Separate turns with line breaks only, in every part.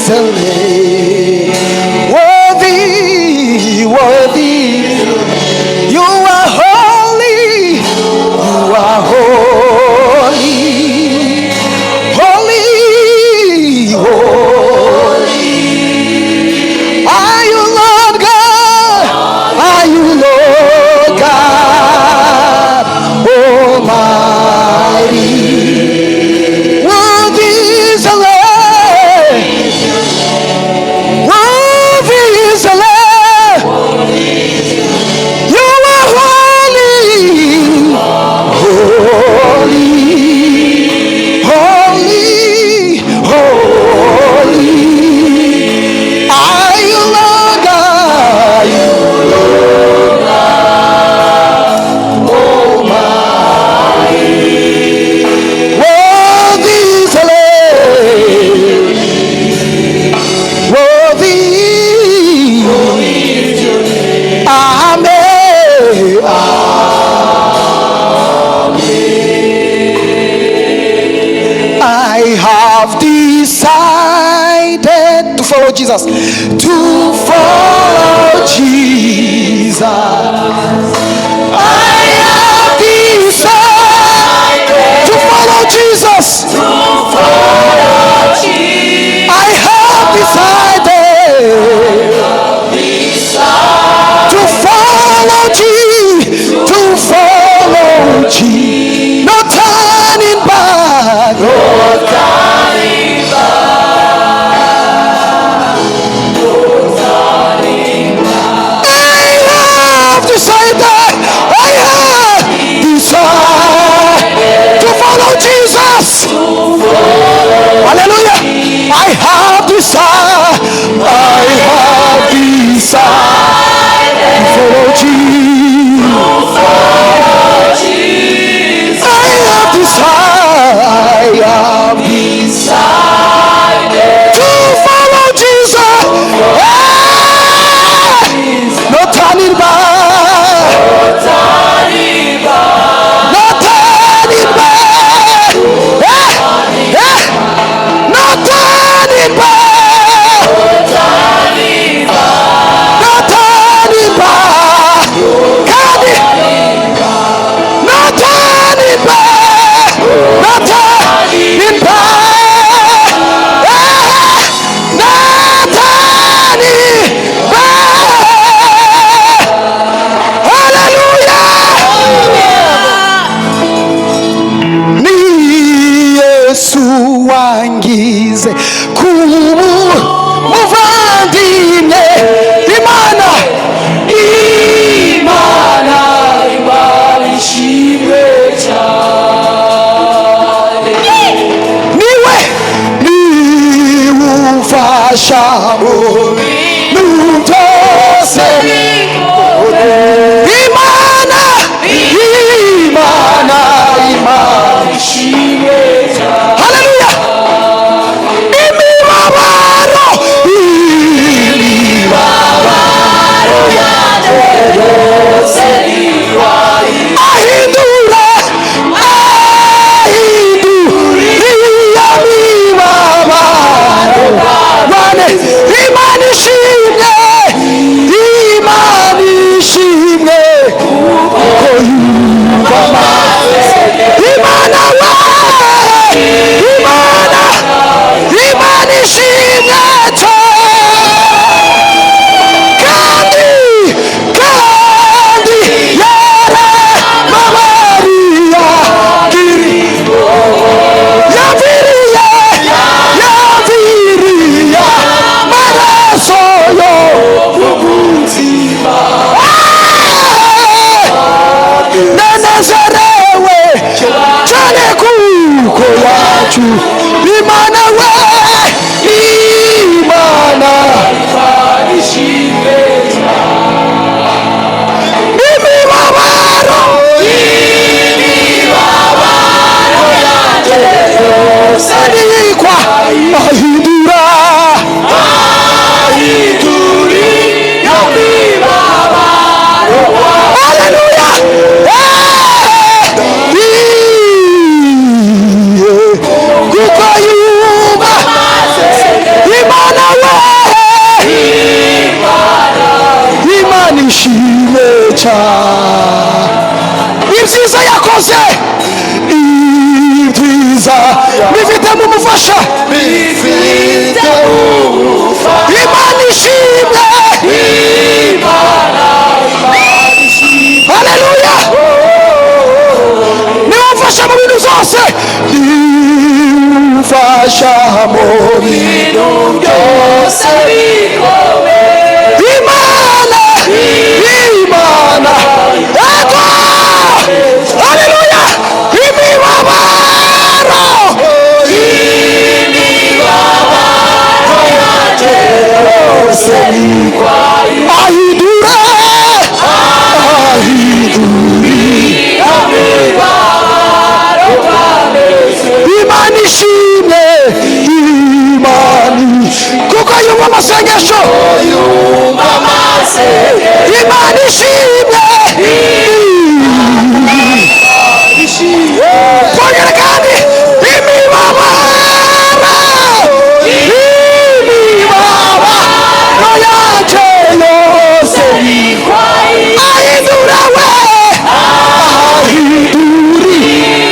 is the Lamb. Worthy, worthy. You are holy. You are holy. Holy, holy. Are you Lord God? Are you Lord God Almighty? Worthy is the Lamb. Worthy is the Lamb. You are holy. Holy. Holy. Holy. Are you Lord God? You Lord God Almighty. Worthy is the Lamb. Worthy. Amen. I have decided to follow Jesus. To follow Jesus. I have decided to follow Jesus. To follow Jesus. I have decided to follow Jesus. To follow Jesus. No turning back. No turning back. No turning back. I have decided. I have decided to follow Jesus. Hallelujah. I have decided. I have decided to follow Jesus. I have decided to follow Jesus. No turning back. No turning back. No turning back. No turning back. No turning back. No turning back. No turning back. Hallelujah. Ni Yesu wangize kumuvandimwe. Imana ishimwe cyane. Niwe ufasha byose. Imana ishimwe cyane. Hallelujah. Imibabaro yanjye yose ahindura iya mibabaro bane. Imana ishimwe. Imana ishimwe kuko yumva amaso. Imana we. Imana ishimwe cyane. Kandi yaramabariya yaviriye maraso yo umutima. Nanezerewe cyane kuko yacu Imana we. Imana ishimwe imibabaro yanjye yose arikwa ahindura iyo mibabaro. Haleluya. kuko yumva Imana ibyiza yakoze, ibyiza bifite mu mufasha, Imana ishimwe, haleluya, niwe umfasha mu bintu zose, umfasha mu bintu byose bikomeye, Imana, Imana, ego, haleluya, imibabaro yaje yose ahindura, Imana ishimwe, Imana kuko yumva amasengesho, Imana ishimwe, kongera kandi imibabaro yaje yose ahindura, we ahinduri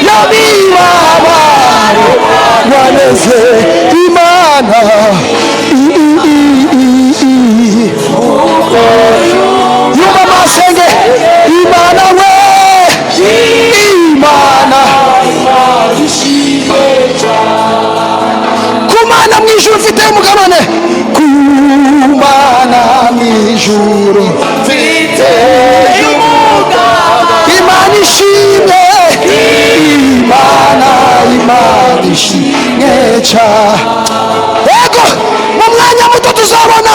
y'imibabaro waneze, Imana yumva amasenge, Imana we, Imana kumana mu ijuru mfite umugabane, kumana mu ijuru mfite umugabane, Imana ishimwe, Imana ishimwe cyane, yego mu mwanya muto tuzabona